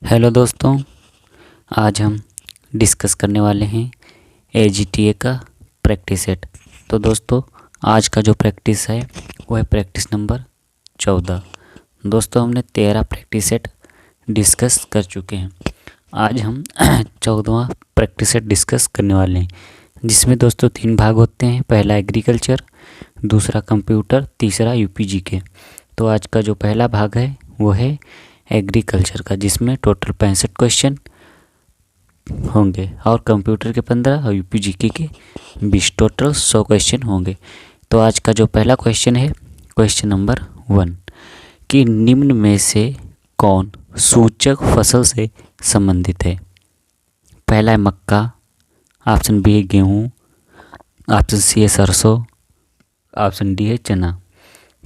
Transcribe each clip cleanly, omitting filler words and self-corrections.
Hello दोस्तों, आज हम डिस्कस करने वाले हैं AGTA का प्रैक्टिस सेट। तो दोस्तों, आज का जो प्रैक्टिस है वो है प्रैक्टिस नंबर 14। दोस्तों, हमने 13 प्रैक्टिस सेट डिस्कस कर चुके हैं। आज हम 14वां प्रैक्टिस सेट डिस्कस करने वाले हैं, जिसमें दोस्तों 3 भाग होते हैं। पहला एग्रीकल्चर, दूसरा कंप्यूटर, तीसरा UPGK। तो आज का जो पहला भाग है वो है एग्रीकल्चर का, जिसमें टोटल 65 क्वेश्चन होंगे और कंप्यूटर के 15 और UPGK के 20, टोटल 100 क्वेश्चन होंगे। तो आज का जो पहला क्वेश्चन है, क्वेश्चन नंबर 1, कि निम्न में से कौन सूचक फसल से संबंधित है। पहला है मक्का, ऑप्शन बी है गेहूँ, ऑप्शन सी है सरसों, ऑप्शन डी है चना।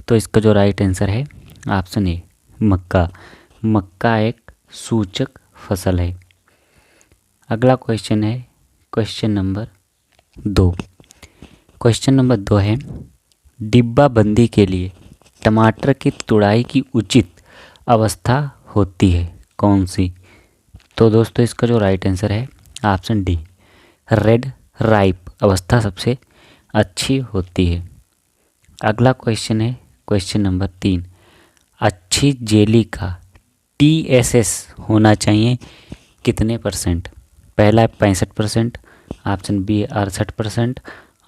तो इसका जो राइट आंसर है ऑप्शन ए, मक्का। मक्का एक सूचक फसल है। अगला क्वेश्चन है क्वेश्चन नंबर 2। क्वेश्चन नंबर 2 है, डिब्बाबंदी के लिए टमाटर की तुड़ाई की उचित अवस्था होती है कौन सी। तो दोस्तों, इसका जो राइट आंसर है ऑप्शन डी, रेड राइप अवस्था सबसे अच्छी होती है। अगला क्वेश्चन है क्वेश्चन नंबर 3, अच्छी जेली का TSS होना चाहिए कितने %। पहला है 65%, ऑप्शन बी है 68%,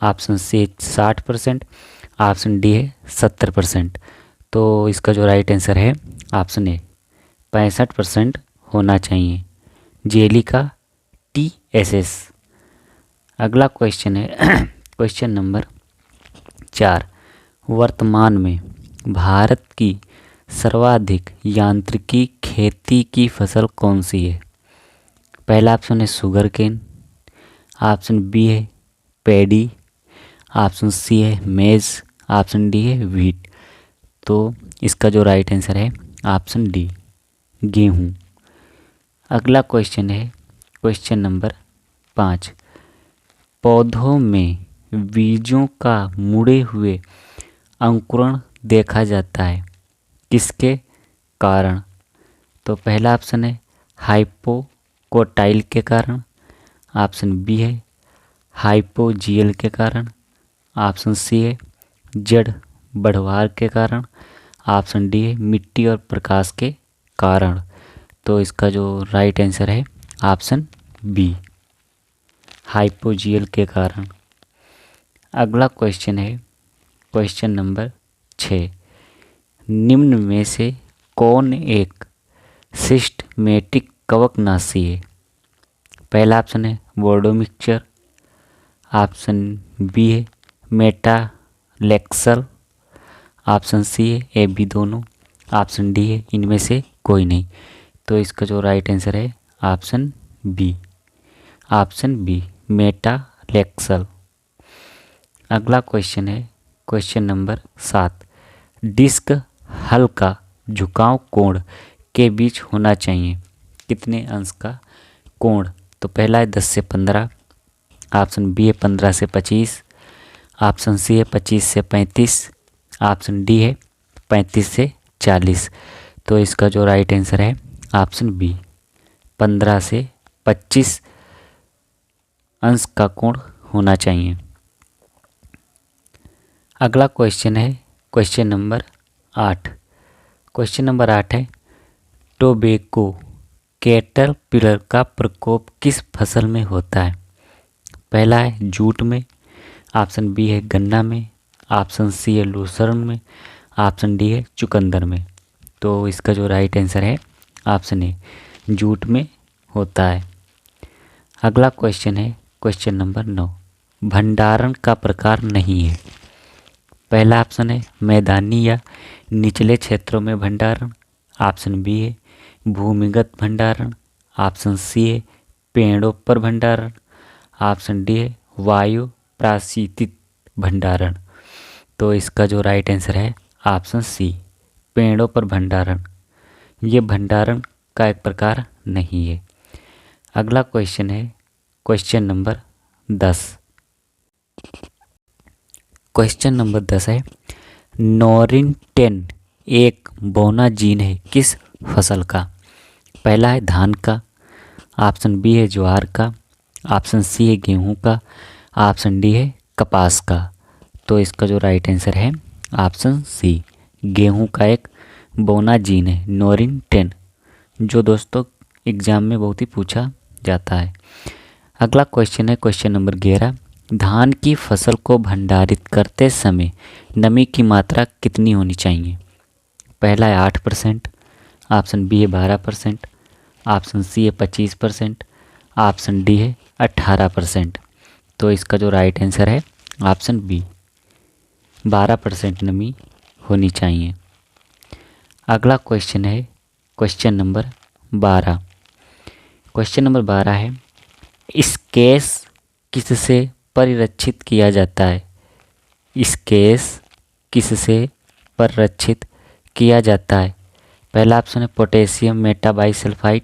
ऑप्शन सी 60%, ऑप्शन डी है 70%। तो इसका जो राइट आंसर है ऑप्शन ए, 65% होना चाहिए जेली का TSS। अगला क्वेश्चन है क्वेश्चन नंबर 4, वर्तमान में भारत की सर्वाधिक यांत्रिकी खेती की फसल कौन सी है। पहला ऑप्शन है शुगर केन, ऑप्शन बी है पैडी, ऑप्शन सी है मेज, ऑप्शन डी है व्हीट। तो इसका जो राइट आंसर है ऑप्शन डी, गेहूँ। अगला क्वेश्चन है क्वेश्चन नंबर 5, पौधों में बीजों का मुड़े हुए अंकुरण देखा जाता है किसके कारण। तो पहला ऑप्शन है हाइपोकोटाइल के कारण, ऑप्शन बी है हाइपोजियल के कारण, ऑप्शन सी है जड़ बढ़वार के कारण, ऑप्शन डी है मिट्टी और प्रकाश के कारण। तो इसका जो राइट आंसर है ऑप्शन बी, हाइपोजियल के कारण। अगला क्वेश्चन है क्वेश्चन नंबर 6, निम्न में से कौन एक सिस्टमेटिक कवकनाशी है। पहला ऑप्शन है बोर्डो मिक्सचर, ऑप्शन बी है मेटालेक्सल, ऑप्शन सी है ए बी दोनों, ऑप्शन डी है इनमें से कोई नहीं। तो इसका जो राइट आंसर है ऑप्शन बी मेटालेक्सल। अगला क्वेश्चन है क्वेश्चन नंबर 7, डिस्क हल्का झुकाव कोण के बीच होना चाहिए कितने अंश का कोण। तो पहला है 10 से 15, ऑप्शन बी है 15 से 25, ऑप्शन सी है 25 से 35, ऑप्शन डी है 35 से 40। तो इसका जो राइट आंसर है ऑप्शन बी, 15 से 25 अंश का कोण होना चाहिए। अगला क्वेश्चन है क्वेश्चन नंबर 8। क्वेश्चन नंबर 8 है, टोबैको कैटरपिलर का प्रकोप किस फसल में होता है। पहला है जूट में, ऑप्शन बी है गन्ना में, ऑप्शन सी है लूसर्न में, ऑप्शन डी है चुकंदर में। तो इसका जो राइट आंसर है ऑप्शन ए, जूट में होता है। अगला क्वेश्चन है क्वेश्चन नंबर 9, भंडारण का प्रकार नहीं है। पहला ऑप्शन है मैदानी या निचले क्षेत्रों में भंडारण, ऑप्शन बी है भूमिगत भंडारण, ऑप्शन सी है पेड़ों पर भंडारण, ऑप्शन डी है वायु प्राशितित भंडारण। तो इसका जो राइट आंसर है ऑप्शन सी, पेड़ों पर भंडारण। ये भंडारण का एक प्रकार नहीं है। अगला क्वेश्चन है क्वेश्चन नंबर 10। क्वेश्चन नंबर 10 है, नोरिन 10 एक बौना जीन है किस फसल का। पहला है धान का, ऑप्शन बी है ज्वार का, ऑप्शन सी है गेहूं का, ऑप्शन डी है कपास का। तो इसका जो राइट आंसर है ऑप्शन सी, गेहूं का एक बोना जीन है नोरिन 10, जो दोस्तों एग्जाम में बहुत ही पूछा जाता है। अगला क्वेश्चन है क्वेश्चन नंबर 11, धान की फसल को भंडारित करते समय नमी की मात्रा कितनी होनी चाहिए? पहला है 8%, ऑप्शन बी है 12%, ऑप्शन सी है 25%, ऑप्शन डी है 18%। तो इसका जो राइट आंसर है ऑप्शन बी, 12% नमी होनी चाहिए। अगला क्वेश्चन है क्वेश्चन नंबर 12। क्वेश्चन नंबर 12 है, स्केस किससे परिरक्षित किया जाता है? स्केस किससे परिरक्षित किया जाता है? पहला ऑप्शन है पोटेशियम मेटाबाइसल्फाइड,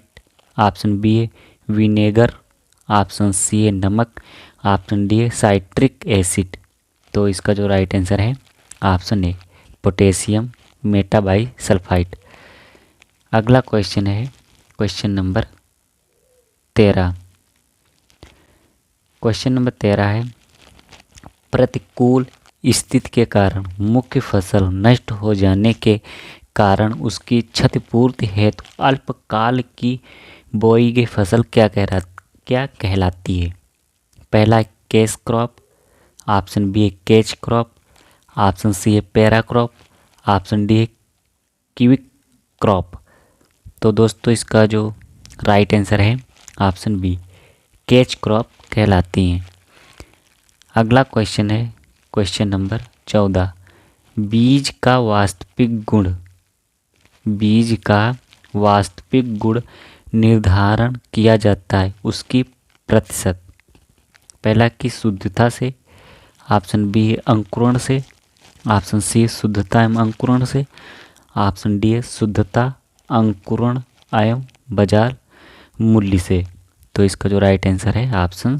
ऑप्शन बी है विनेगर, ऑप्शन सी है नमक, ऑप्शन डी है साइट्रिक एसिड। तो इसका जो राइट आंसर है ऑप्शन ए, पोटेशियम मेटाबाइसल्फाइड। अगला क्वेश्चन है क्वेश्चन नंबर 13। क्वेश्चन नंबर 13 है, प्रतिकूल स्थिति के कारण मुख्य फसल नष्ट हो जाने के कारण उसकी क्षतिपूर्ति हेतु अल्पकाल की बोई गई फसल क्या कहलाती है? पहला है कैश क्रॉप, ऑप्शन बी है कैच क्रॉप, ऑप्शन सी है पैरा क्रॉप, ऑप्शन डी है क्विक क्रॉप। तो दोस्तों इसका जो राइट आंसर है ऑप्शन बी, कैच क्रॉप कहलाती हैं। अगला क्वेश्चन है क्वेश्चन नंबर 14, बीज का वास्तविक गुण निर्धारण किया जाता है उसकी प्रतिशत। पहला की शुद्धता से, ऑप्शन बी है अंकुरण से, ऑप्शन सी है शुद्धता एवं अंकुरण से, ऑप्शन डी है शुद्धता अंकुरण एवं बाजार मूल्य से। तो इसका जो राइट आंसर है ऑप्शन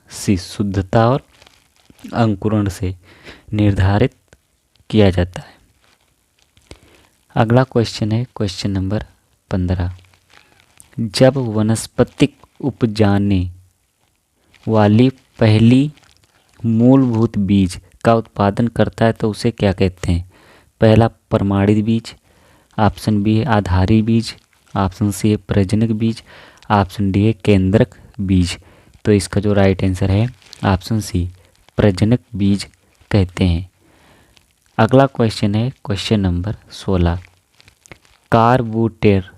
सी, शुद्धता और अंकुरण से निर्धारित किया जाता है। अगला क्वेश्चन है क्वेश्चन नंबर 15, जब वनस्पतिक उपजाने वाली पहली मूलभूत बीज का उत्पादन करता है तो उसे क्या कहते हैं? पहला प्रमाणित बीज, ऑप्शन बी है आधारी बीज, ऑप्शन सी है प्रजनक बीज, ऑप्शन डी है केंद्रक बीज। तो इसका जो राइट आंसर है ऑप्शन सी, प्रजनक बीज कहते हैं। अगला क्वेश्चन है क्वेश्चन नंबर 16, कार्बोरेटर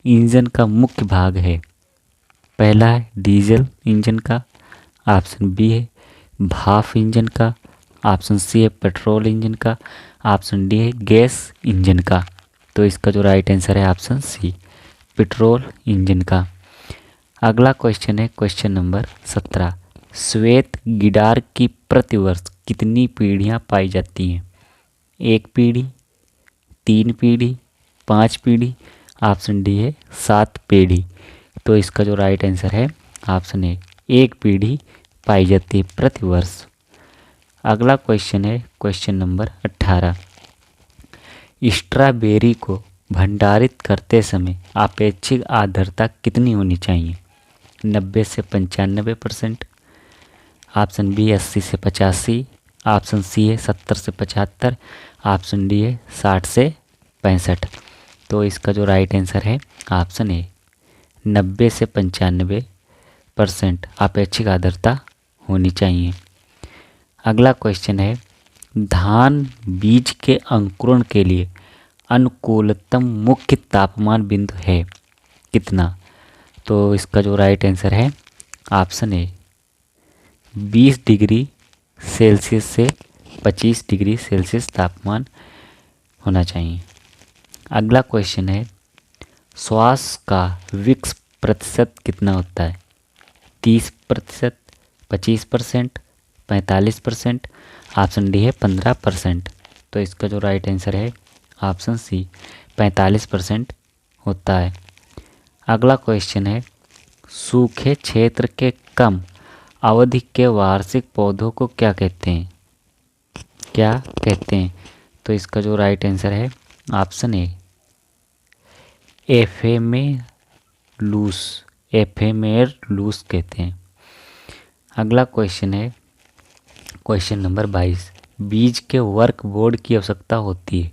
इंजन का मुख्य भाग है। पहला है डीजल इंजन का, ऑप्शन बी है भाप इंजन का, ऑप्शन सी है पेट्रोल इंजन का, ऑप्शन डी है गैस इंजन का। तो इसका जो राइट आंसर है ऑप्शन सी, पेट्रोल इंजन का। अगला क्वेश्चन है क्वेश्चन नंबर 17, श्वेत गिडार की प्रतिवर्ष कितनी पीढ़ियाँ पाई जाती हैं? 1 पीढ़ी, 3 पीढ़ी, 5 पीढ़ी, ऑप्शन डी है 7 पीढ़ी। तो इसका जो राइट आंसर है ऑप्शन ए, 1 पीढ़ी पाई जाती है प्रतिवर्ष। अगला क्वेश्चन है क्वेश्चन नंबर 18, स्ट्रॉबेरी को भंडारित करते समय अपेक्षित आर्द्रता कितनी होनी चाहिए? 90 से 95%, ऑप्शन बी 80 से 85, ऑप्शन सी है 70 से 75, ऑप्शन डी है 60 से 65। तो इसका जो राइट आंसर है ऑप्शन ए, 90 से 95% अपेक्षित आर्द्रता होनी चाहिए। अगला क्वेश्चन है, धान बीज के अंकुरण के लिए अनुकूलतम मुख्य तापमान बिंदु है कितना? तो इसका जो राइट आंसर है ऑप्शन ए, 20 डिग्री सेल्सियस से 25 डिग्री सेल्सियस तापमान होना चाहिए। अगला क्वेश्चन है, श्वास का विक्स प्रतिशत कितना होता है? 30%, 25%, 45%, ऑप्शन डी है 15%। तो इसका जो राइट आंसर है ऑप्शन सी, 45% होता है। अगला क्वेश्चन है, सूखे क्षेत्र के कम अवधि के वार्षिक पौधों को क्या कहते हैं? तो इसका जो राइट आंसर है ऑप्शन ए, एफेमेलूस, एफेमेरलूस कहते हैं। अगला क्वेश्चन है क्वेश्चन नंबर 22। बीज के वर्क बोर्ड की आवश्यकता होती है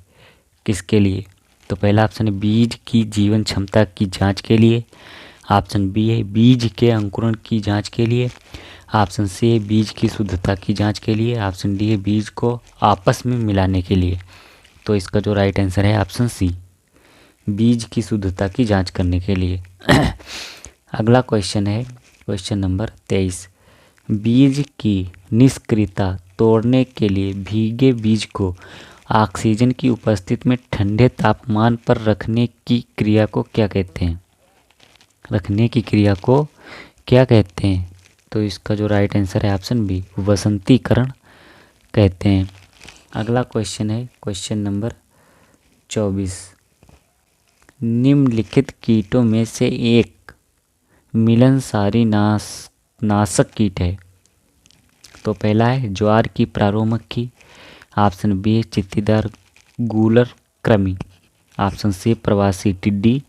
किसके लिए? तो पहला ऑप्शन है बीज की जीवन क्षमता की जांच के लिए। ऑप्शन बी है बीज के अंकुरण की जांच के लिए। ऑप्शन सी है बीज की शुद्धता की जांच के लिए। ऑप्शन डी है बीज को आपस में मिलाने के लिए। तो इसका जो राइट आंसर है ऑप्शन सी, बीज की शुद्धता की जांच करने के लिए। अगला क्वेश्चन है क्वेश्चन नंबर 23। बीज की निष्क्रियता तोड़ने के लिए भीगे बीज को ऑक्सीजन की उपस्थिति में ठंडे तापमान पर रखने की क्रिया को क्या कहते हैं? रखने की क्रिया को क्या कहते हैं? तो इसका जो राइट आंसर है ऑप्शन बी, वसंतीकरण कहते हैं। अगला क्वेश्चन है क्वेश्चन नंबर 24। निम्नलिखित कीटों में से एक मिलनसारी नाशक कीट है। तो पहला है ज्वार की प्रारूप मक्खी। ऑप्शन बी है चित्तीदार गूलर कृमि। ऑप्शन सी प्रवासी टिड्डी।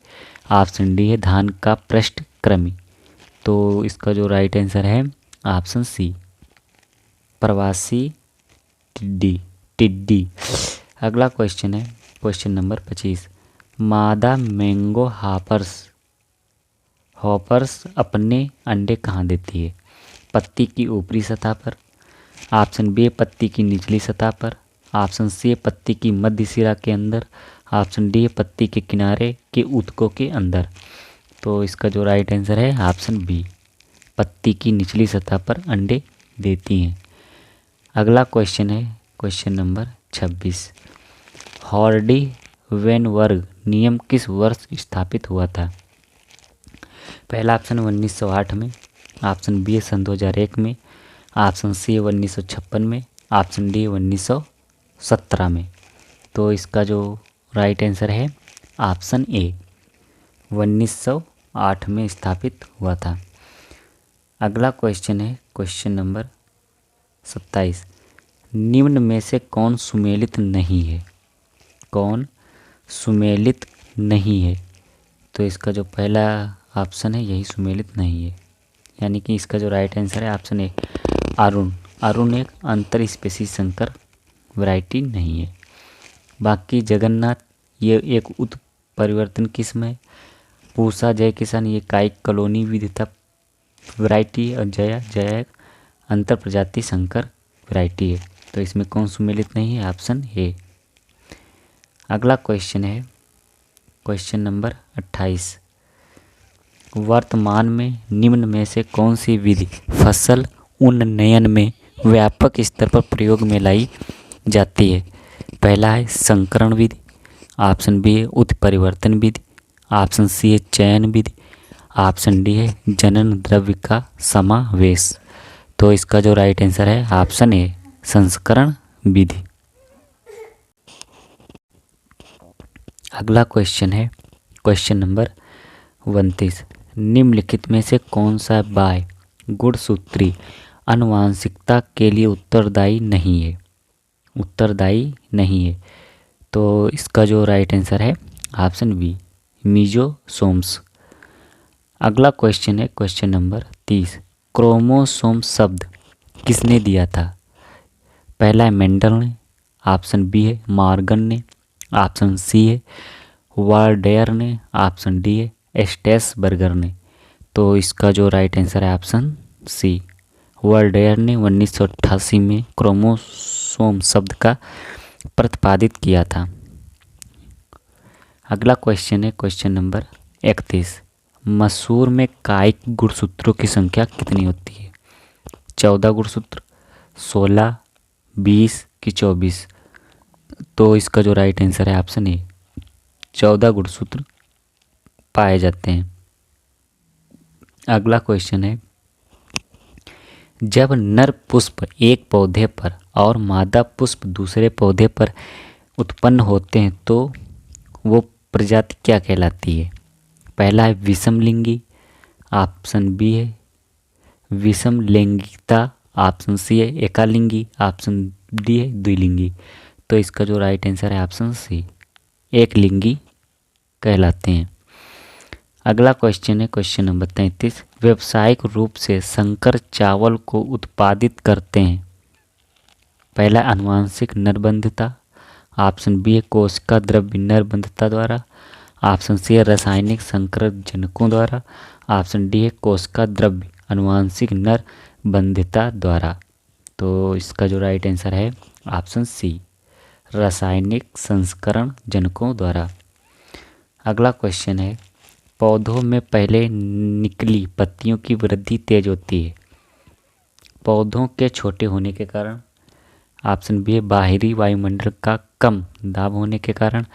ऑप्शन डी है धान का पृष्ठ कृमि। तो इसका जो राइट आंसर है ऑप्शन सी, प्रवासी टिड्डी। अगला क्वेश्चन है क्वेश्चन नंबर 25। मादा मैंगो हॉपर्स अपने अंडे कहाँ देती है? पत्ती की ऊपरी सतह पर। ऑप्शन बी पत्ती की निचली सतह पर। ऑप्शन सी पत्ती की मध्य सिरा के अंदर। ऑप्शन डी पत्ती के किनारे के ऊतकों के अंदर। तो इसका जो राइट आंसर है ऑप्शन बी, पत्ती की निचली सतह पर अंडे देती हैं। अगला क्वेश्चन है क्वेश्चन नंबर 26। हॉर्डी वेनबर्ग नियम किस वर्ष स्थापित हुआ था? पहला ऑप्शन 1908 में। ऑप्शन बी सन 2001 में। ऑप्शन सी 1956 में। ऑप्शन डी 1917 में। तो इसका जो राइट आंसर है ऑप्शन ए, 1908 में स्थापित हुआ था। अगला क्वेश्चन है क्वेश्चन नंबर 27। निम्न में से कौन सुमेलित नहीं है? कौन सुमेलित नहीं है? तो इसका जो पहला ऑप्शन है यही सुमेलित नहीं है, यानी कि इसका जो राइट आंसर है ऑप्शन ए, अरुण एक अंतर स्पेसीज संकर वैरायटी नहीं है। बाकी जगन्नाथ ये एक उत्परिवर्तन किस्म है। पूसा जय किसान ये काइक कॉलोनी विविधता वैरायटी और जया अंतर प्रजाति संकर वैरायटी है। तो इसमें कौन सुमेलित नहीं है? Option A. अगला क्वेश्चन है क्वेश्चन नंबर 28। वर्तमान में निम्न में से कौन सी विधि फसल उन्नयन में व्यापक स्तर पर प्रयोग में लाई जाती है? पहला है संकरण विधि। ऑप्शन बी है उत्परिवर्तन विधि। ऑप्शन सी है चयन विधि। ऑप्शन डी है जनन द्रव्य का समावेश। तो इसका जो राइट आंसर है ऑप्शन ए, संस्करण विधि। अगला क्वेश्चन है क्वेश्चन नंबर 29। निम्नलिखित में से कौन सा बाय गुणसूत्री आनुवंशिकता के लिए उत्तरदायी नहीं है? उत्तरदायी नहीं है। तो इसका जो राइट आंसर है ऑप्शन बी, मीजोसोम्स। अगला क्वेश्चन है क्वेश्चन नंबर 30। क्रोमोसोम शब्द किसने दिया था? पहला है मेंडल ने। ऑप्शन बी है मॉर्गन ने। ऑप्शन सी है वार्डेयर ने। ऑप्शन डी है एस्टेसबर्गर ने। तो इसका जो राइट आंसर है ऑप्शन सी, वार्डेयर ने 1988 में क्रोमोसोम शब्द का प्रतिपादित किया था। अगला क्वेश्चन है क्वेश्चन नंबर 31। मसूर में कायिक गुणसूत्रों की संख्या कितनी होती है? 14 गुणसूत्र, 16, 20 कि 24? तो इसका जो राइट आंसर है ऑप्शन ए, 14 गुणसूत्र पाए जाते हैं। अगला क्वेश्चन है, जब नर पुष्प एक पौधे पर और मादा पुष्प दूसरे पौधे पर उत्पन्न होते हैं तो वो प्रजाति क्या कहलाती है? पहला है विषमलिंगी। ऑप्शन बी है विषमलैंगिकता। ऑप्शन सी है एकालिंगी। ऑप्शन डी है द्विलिंगी। तो इसका जो राइट आंसर है ऑप्शन सी, एक लिंगी कहलाते हैं। अगला क्वेश्चन है क्वेश्चन नंबर 33। व्यावसायिक रूप से संकर चावल को उत्पादित करते हैं। पहला आनुवांशिक नरबंधता, ऑप्शन बी है कोशिका द्रव्य नरबंधता द्वारा, ऑप्शन सी है रासायनिक संकरण जनकों द्वारा, ऑप्शन डी है कोशिका द्रव्य आनुवांशिक नरबंधता द्वारा। तो इसका जो राइट आंसर है ऑप्शन सी, रासायनिक संस्करण जनकों द्वारा। अगला क्वेश्चन है पौधों में पहले निकली पत्तियों की वृद्धि तेज होती है। पौधों के छोटे होने के कारण, ऑप्शन बी है बाहरी वायुमंडल का कम दाब होने के कारण,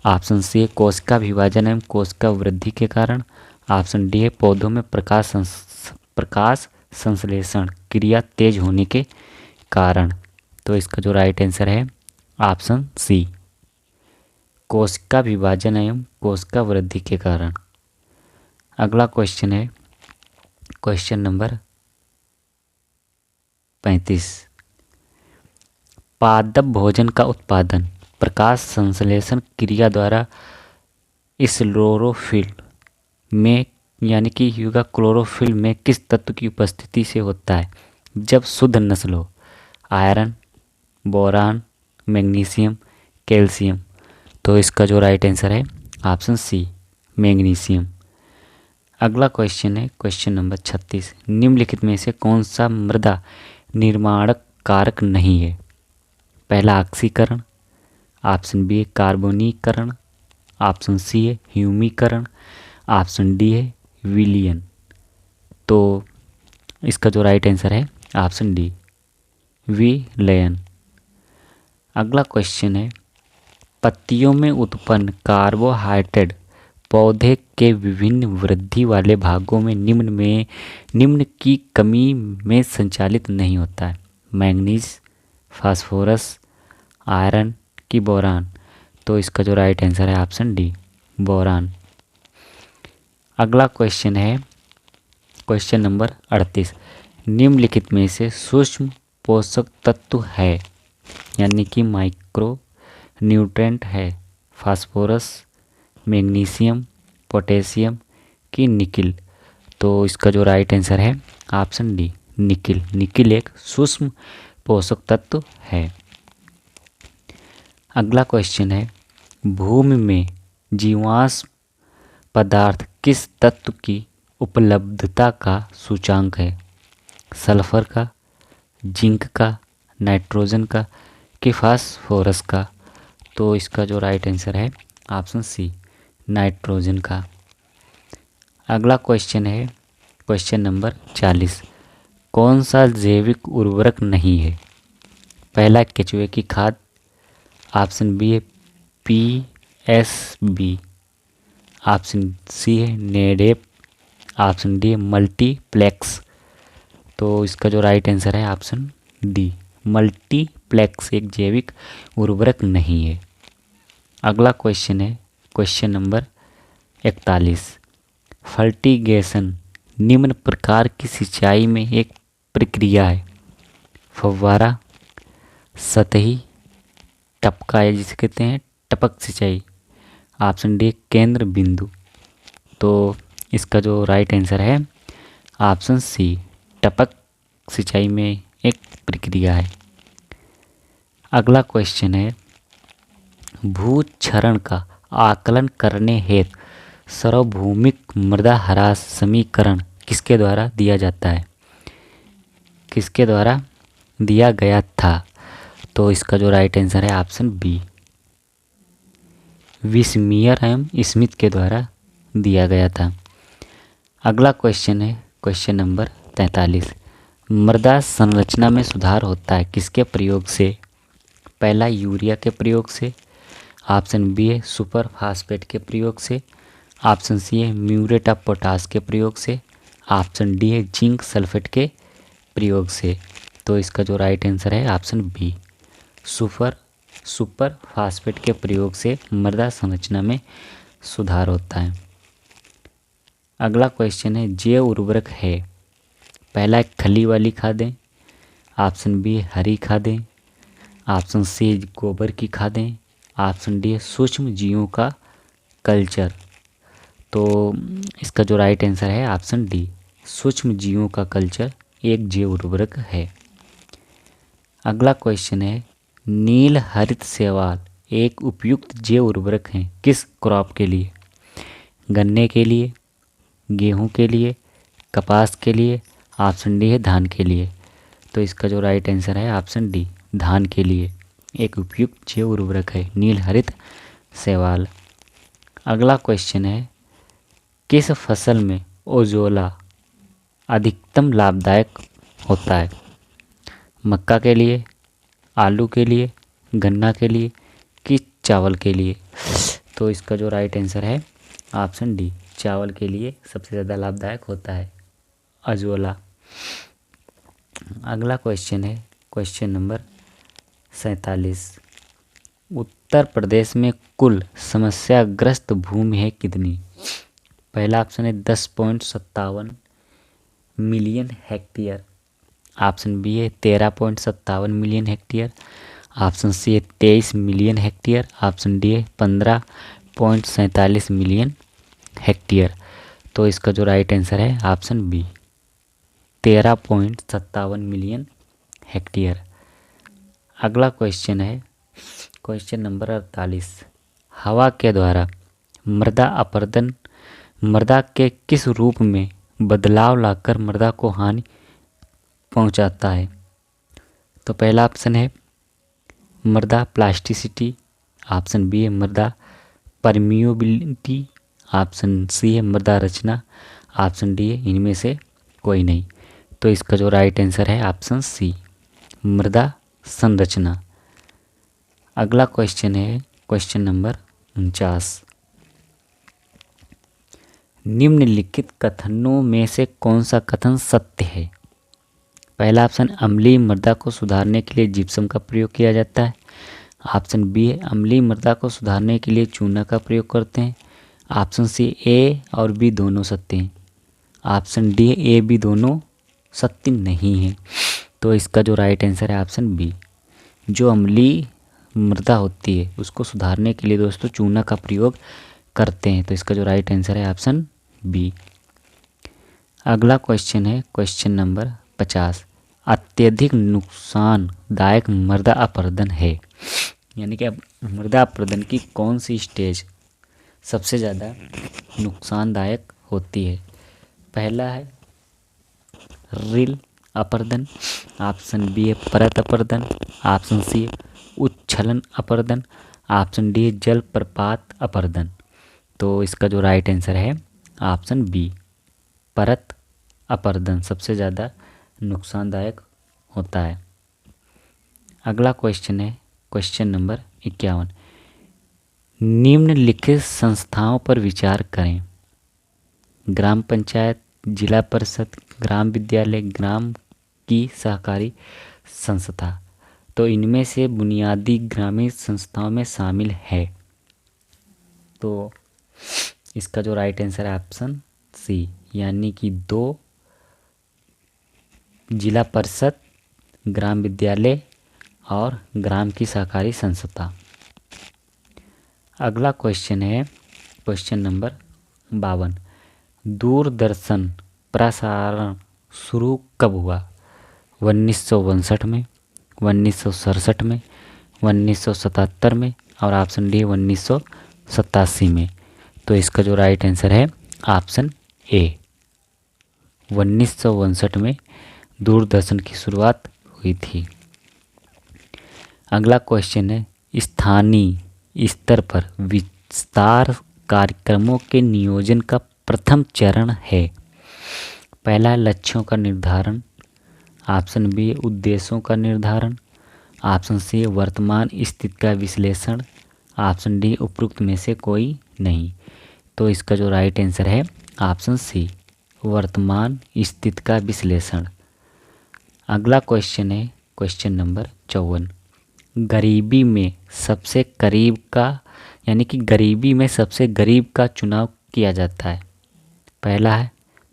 ऑप्शन सी है कोशिका विभाजन एवं कोशिका वृद्धि के कारण, ऑप्शन डी है पौधों में प्रकाश संश्लेषण क्रिया तेज होने के कारण। तो इसका जो राइट आंसर है ऑप्शन सी, कोशिका विभाजन एवं कोशिका वृद्धि के कारण। अगला क्वेश्चन है क्वेश्चन नंबर 35। पादप भोजन का उत्पादन प्रकाश संश्लेषण क्रिया द्वारा क्लोरोफिल में यानी कि युगा क्लोरोफिल में किस तत्व की उपस्थिति से होता है जब शुद्ध नस्ल हो? Iron, boron, magnesium, calcium. तो इसका जो राइट आंसर है ऑप्शन सी, मैग्नीशियम। अगला क्वेश्चन है क्वेश्चन नंबर 36। निम्नलिखित में से कौन सा मृदा निर्माणक कारक नहीं है? पहला ऑक्सीकरण, ऑप्शन बी है कार्बोनीकरण, ऑप्शन सी है ह्यूमीकरण, ऑप्शन डी है विलयन। तो इसका जो राइट आंसर है ऑप्शन डी, विलयन। अगला क्वेश्चन है पत्तियों में उत्पन्न कार्बोहाइड्रेट पौधे के विभिन्न वृद्धि वाले भागों में निम्न की कमी में संचालित नहीं होता है। मैंगनीज, फास्फोरस, आयरन की बोरान। तो इसका जो राइट आंसर है ऑप्शन डी, बोरान। अगला क्वेश्चन है क्वेश्चन नंबर 38। निम्नलिखित में से सूक्ष्म पोषक तत्व है यानी कि माइक्रो न्यूट्रेंट है फास्फोरस, मैग्नीशियम, पोटेशियम की निकिल। तो इसका जो राइट आंसर है ऑप्शन डी, निकिल। निकिल एक सूक्ष्म पोषक तत्व है। अगला क्वेश्चन है भूमि में जीवाश्म पदार्थ किस तत्व की उपलब्धता का सूचांक है? सल्फर का, जिंक का, नाइट्रोजन का कि फास्फोरस का? तो इसका जो राइट आंसर है ऑप्शन सी, नाइट्रोजन का। अगला क्वेश्चन है क्वेश्चन नंबर 40। कौन सा जैविक उर्वरक नहीं है? पहला केचुए की खाद, ऑप्शन बी है PSB, ऑप्शन सी है नेडेप, ऑप्शन डी है मल्टीप्लेक्स। तो इसका जो राइट आंसर है ऑप्शन डी, मल्टीप्लेक्स एक जैविक उर्वरक नहीं है। अगला क्वेश्चन है क्वेश्चन नंबर 41। फर्टिगेशन निम्न प्रकार की सिंचाई में एक प्रक्रिया है। फव्वारा, सतही, टपका है जिसे कहते हैं टपक सिंचाई, ऑप्शन डी केंद्र बिंदु। तो इसका जो राइट आंसर है ऑप्शन सी, टपक सिंचाई में एक प्रक्रिया है। अगला क्वेश्चन है भूक्षरण का आकलन करने हेतु सार्वभौमिक मृदा ह्रास समीकरण किसके द्वारा दिया जाता है? किसके द्वारा दिया गया था? तो इसका जो राइट आंसर है ऑप्शन बी, विस्मीयर एवं स्मिथ के द्वारा दिया गया था। अगला क्वेश्चन है क्वेश्चन नंबर 43। मृदा संरचना में सुधार होता है किसके प्रयोग से? पहला यूरिया के प्रयोग से, ऑप्शन बी है सुपर फास्फेट के प्रयोग से, ऑप्शन सी है म्यूरेट ऑफ पोटास के प्रयोग से, ऑप्शन डी है जिंक सल्फेट के प्रयोग से। तो इसका जो राइट आंसर है ऑप्शन बी, सुपर फास्फेट के प्रयोग से मृदा संरचना में सुधार होता है। अगला क्वेश्चन है जैव उर्वरक है। पहला खली वाली खादें, ऑप्शन बी हरी खादें, ऑप्शन सी गोबर की खादें, ऑप्शन डी सूक्ष्म जीवों का कल्चर। तो इसका जो राइट आंसर है ऑप्शन डी, सूक्ष्म जीवों का कल्चर एक जैव उर्वरक है। अगला क्वेश्चन है, नील हरित शैवाल एक उपयुक्त जैव उर्वरक है किस क्रॉप के लिए? गन्ने के लिए, गेहूं के लिए, कपास के लिए, ऑप्शन डी है धान के लिए। तो इसका जो राइट आंसर है ऑप्शन डी, धान के लिए एक उपयुक्त जैव उर्वरक है नील हरित शैवाल। अगला क्वेश्चन है, किस फसल में ओजोला अधिकतम लाभदायक होता है? मक्का के लिए, आलू के लिए, गन्ना के लिए कि चावल के लिए? तो इसका जो राइट आंसर है ऑप्शन डी, चावल के लिए सबसे ज़्यादा लाभदायक होता है अजोला। अगला क्वेश्चन है क्वेश्चन नंबर 47, उत्तर प्रदेश में कुल समस्याग्रस्त भूमि है कितनी? पहला ऑप्शन है 10.57 मिलियन हेक्टेयर, ऑप्शन बी है 13.57 मिलियन हेक्टेयर, ऑप्शन सी है 23 मिलियन हेक्टेयर, ऑप्शन डी है 15.47 मिलियन हेक्टेयर। तो इसका जो राइट आंसर है ऑप्शन बी, 13.57 मिलियन हेक्टेयर। अगला क्वेश्चन है क्वेश्चन नंबर 48, हवा के द्वारा मृदा अपरदन मृदा के किस रूप में बदलाव लाकर मृदा को हानि पहुंचाता है? तो पहला ऑप्शन है मृदा प्लास्टिसिटी, ऑप्शन बी है मृदा परमियोबिलिटी, ऑप्शन सी है मृदा रचना, ऑप्शन डी है इनमें से कोई नहीं। तो इसका जो राइट आंसर है ऑप्शन सी, मृदा संरचना। अगला क्वेश्चन है क्वेश्चन नंबर 49, निम्नलिखित कथनों में से कौन सा कथन सत्य है? पहला ऑप्शन, अम्लीय मृदा को सुधारने के लिए जिप्सम का प्रयोग किया जाता है, ऑप्शन बी है अम्लीय मृदा को सुधारने के लिए चूना का प्रयोग करते हैं, ऑप्शन सी ए और बी दोनों सत्य हैं, ऑप्शन डी ए बी दोनों सत्य नहीं है। तो इसका जो राइट आंसर है ऑप्शन बी, जो अम्लीय मृदा होती है उसको सुधारने के लिए दोस्तों चूना का प्रयोग करते हैं। तो इसका जो राइट आंसर है ऑप्शन बी। अगला क्वेश्चन है क्वेश्चन नंबर 50, अत्यधिक नुकसानदायक मृदा अपरदन है, यानी कि मृदा अपरदन की कौन सी स्टेज सबसे ज़्यादा नुकसानदायक होती है? पहला है रिल अपरदन, ऑप्शन बी है परत अपरदन, ऑप्शन सी है उच्छलन अपरदन, ऑप्शन डी है जल प्रपात अपरदन। तो इसका जो राइट आंसर है ऑप्शन बी, परत अपरदन सबसे ज़्यादा नुकसानदायक होता है। अगला क्वेश्चन है क्वेश्चन नंबर 51, निम्नलिखित संस्थाओं पर विचार करें, ग्राम पंचायत, जिला परिषद, ग्राम विद्यालय, ग्राम की सहकारी संस्था। तो इनमें से बुनियादी ग्रामीण संस्थाओं में शामिल है। तो इसका जो राइट आंसर है ऑप्शन सी, यानी कि 2 जिला परिषद, ग्राम विद्यालय और ग्राम की सहकारी संस्था। अगला क्वेश्चन है क्वेश्चन नंबर 52, दूरदर्शन प्रसारण शुरू कब हुआ? 1959 में, 1967 में, 1977 में और ऑप्शन डी 1987 में। तो इसका जो राइट आंसर है ऑप्शन ए, 1959 में दूरदर्शन की शुरुआत हुई थी। अगला क्वेश्चन है, स्थानीय स्तर पर विस्तार कार्यक्रमों के नियोजन का प्रथम चरण है। पहला लक्ष्यों का निर्धारण, ऑप्शन बी उद्देश्यों का निर्धारण, ऑप्शन सी वर्तमान स्थिति का विश्लेषण, ऑप्शन डी उपरोक्त में से कोई नहीं। तो इसका जो राइट आंसर है ऑप्शन सी, वर्तमान स्थिति का विश्लेषण। अगला क्वेश्चन है क्वेश्चन नंबर 54, गरीबी में सबसे करीब का यानी कि गरीबी में सबसे गरीब का चुनाव किया जाता है। पहला है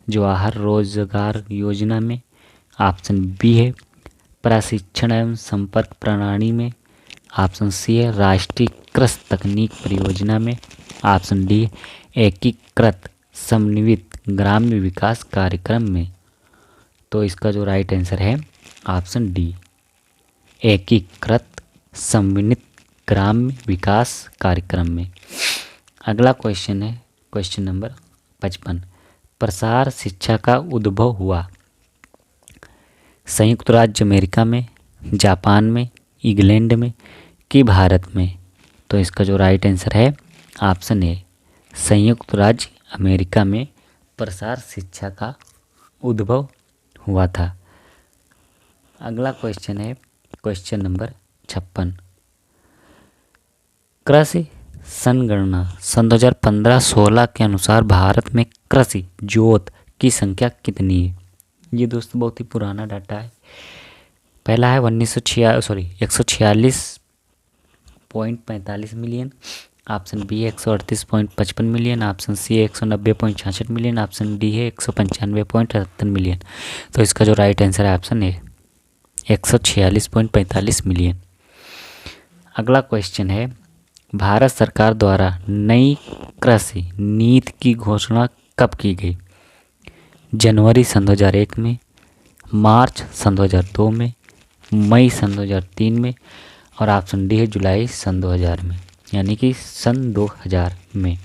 जवाहर रोजगार योजना में, ऑप्शन बी है प्रशिक्षण एवं संपर्क प्रणाली में, ऑप्शन सी है राष्ट्रीय कृषि तकनीक परियोजना में, ऑप्शन डी एकीकृत समन्वित ग्राम्य विकास कार्यक्रम में। तो इसका जो राइट आंसर है ऑप्शन डी, एकीकृत समन्वित ग्राम्य विकास कार्यक्रम में। अगला क्वेश्चन है क्वेश्चन नंबर 55। प्रसार शिक्षा का उद्भव हुआ संयुक्त राज्य अमेरिका में, जापान में, इंग्लैंड में कि भारत में। तो इसका जो राइट आंसर है ऑप्शन ए, संयुक्त राज्य अमेरिका में प्रसार शिक्षा का उद्भव हुआ था। अगला क्वेश्चन है क्वेश्चन नंबर 56। कृषि संगणना सन 2015-16 के अनुसार भारत में कृषि जोत की संख्या कितनी है? ये दोस्तों बहुत ही पुराना डाटा है। पहला है 146.45 मिलियन, ऑप्शन बी है 138.55 मिलियन, ऑप्शन सी है 190.66 मिलियन, ऑप्शन डी है 195.78 मिलियन। तो इसका जो राइट आंसर है ऑप्शन ए, 146.45 मिलियन। अगला क्वेश्चन है भारत सरकार द्वारा नई कृषि नीति की घोषणा कब की गई? जनवरी सन 2001 में, मार्च सन 2002 में, मई सन 2003 में और ऑप्शन डी है जुलाई सन 2000 में, यानी कि सन 2000 में।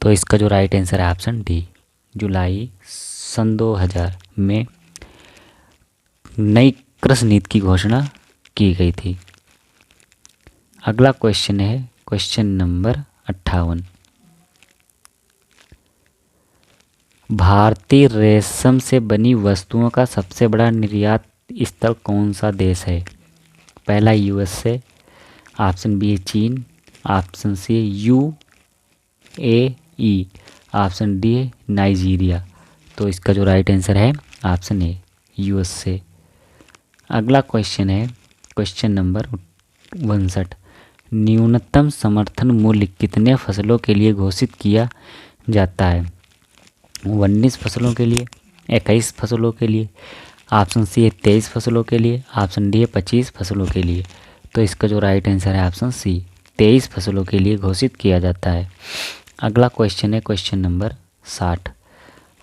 तो इसका जो राइट आंसर है ऑप्शन डी, जुलाई सन 2000 में नई कृषि नीति की घोषणा की गई थी। अगला क्वेश्चन है क्वेश्चन नंबर 58। भारतीय रेशम से बनी वस्तुओं का सबसे बड़ा निर्यात स्थल कौन सा देश है? पहला यूएसए, ऑप्शन बी है चीन, ऑप्शन सी है यूएई, ऑप्शन डी है नाइजीरिया। तो इसका जो राइट आंसर है ऑप्शन ए, यूएसए। अगला क्वेश्चन है क्वेश्चन नंबर 59। न्यूनतम समर्थन मूल्य कितने फसलों के लिए घोषित किया जाता है? 19 फसलों के लिए, 21 फसलों के लिए, ऑप्शन सी है 23 फसलों के लिए, ऑप्शन डी है 25 फसलों के लिए। तो इसका जो राइट आंसर है ऑप्शन सी, 23 फसलों के लिए घोषित किया जाता है। अगला क्वेश्चन है क्वेश्चन नंबर 60।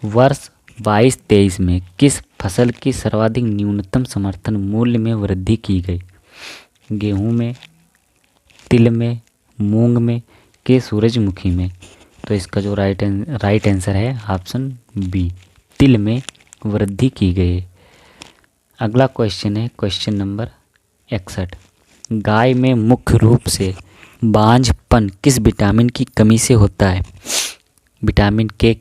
वर्ष 22-23 में किस फसल की सर्वाधिक न्यूनतम समर्थन मूल्य में वृद्धि की गई? गेहूं में, तिल में, मूंग में कि सूरजमुखी में? तो इसका जो राइट आंसर है ऑप्शन बी, तिल में वृद्धि की गई। अगला क्वेश्चन है क्वेश्चन नंबर 61। गाय में मुख्य रूप से बांझपन किस विटामिन की कमी से होता है? विटामिन के,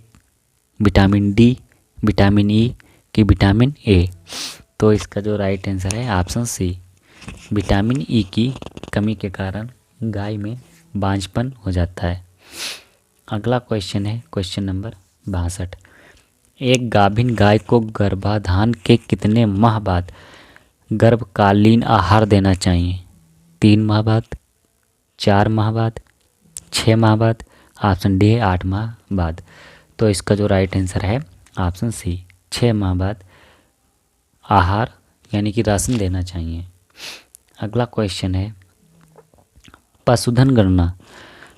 विटामिन डी, विटामिन ई कि विटामिन ए? तो इसका जो राइट आंसर है ऑप्शन सी, विटामिन ई की कमी के कारण गाय में बांझपन हो जाता है। अगला क्वेश्चन है क्वेश्चन नंबर 62। एक गाभिन गाय को गर्भाधान के कितने माह बाद गर्भकालीन आहार देना चाहिए? 3 माह बाद, 4 माह बाद, 6 माह बाद, ऑप्शन डी है 8 माह बाद। तो इसका जो राइट आंसर है ऑप्शन सी, 6 माह बाद आहार यानी कि राशन देना चाहिए। अगला क्वेश्चन है पशुधन गणना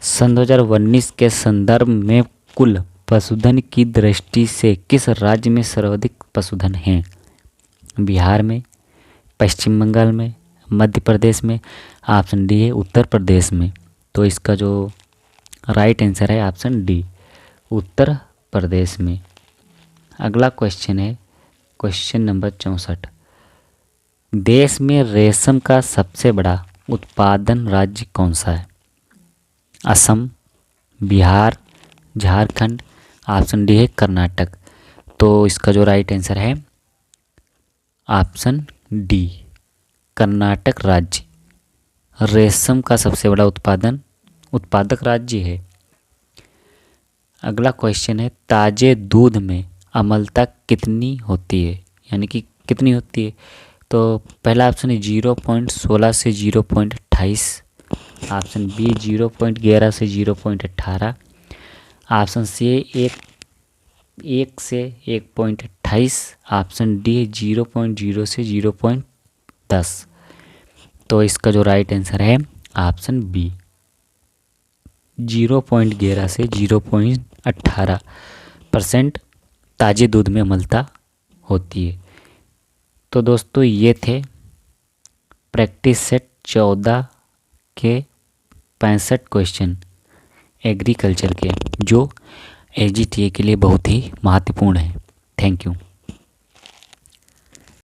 सन 2019 के संदर्भ में कुल पशुधन की दृष्टि से किस राज्य में सर्वाधिक पशुधन हैं? बिहार में, पश्चिम बंगाल में, मध्य प्रदेश में, ऑप्शन डी है उत्तर प्रदेश में। तो इसका जो राइट आंसर है ऑप्शन डी, उत्तर प्रदेश में। अगला क्वेश्चन है क्वेश्चन नंबर 64। देश में रेशम का सबसे बड़ा उत्पादन राज्य कौन सा है? असम, बिहार, झारखंड, ऑप्शन डी है कर्नाटक। तो इसका जो राइट आंसर है ऑप्शन डी, कर्नाटक राज्य रेशम का सबसे बड़ा उत्पादक राज्य है। अगला क्वेश्चन है ताजे दूध में अम्लता कितनी होती है, यानी कि कितनी होती है? तो पहला ऑप्शन है 0.16 से 0.28, ऑप्शन बी 0.11 से 0.18, ऑप्शन सी 1 से 1.28, ऑप्शन डी 0.0 से 0.10। तो इसका जो राइट आंसर है ऑप्शन बी 0.11 से 0.18% ताज़े दूध में अम्लता होती है। तो दोस्तों ये थे प्रैक्टिस सेट 14 के 65 क्वेश्चन एग्रीकल्चर के, जो एजीटीए के लिए बहुत ही महत्वपूर्ण है। Thank you.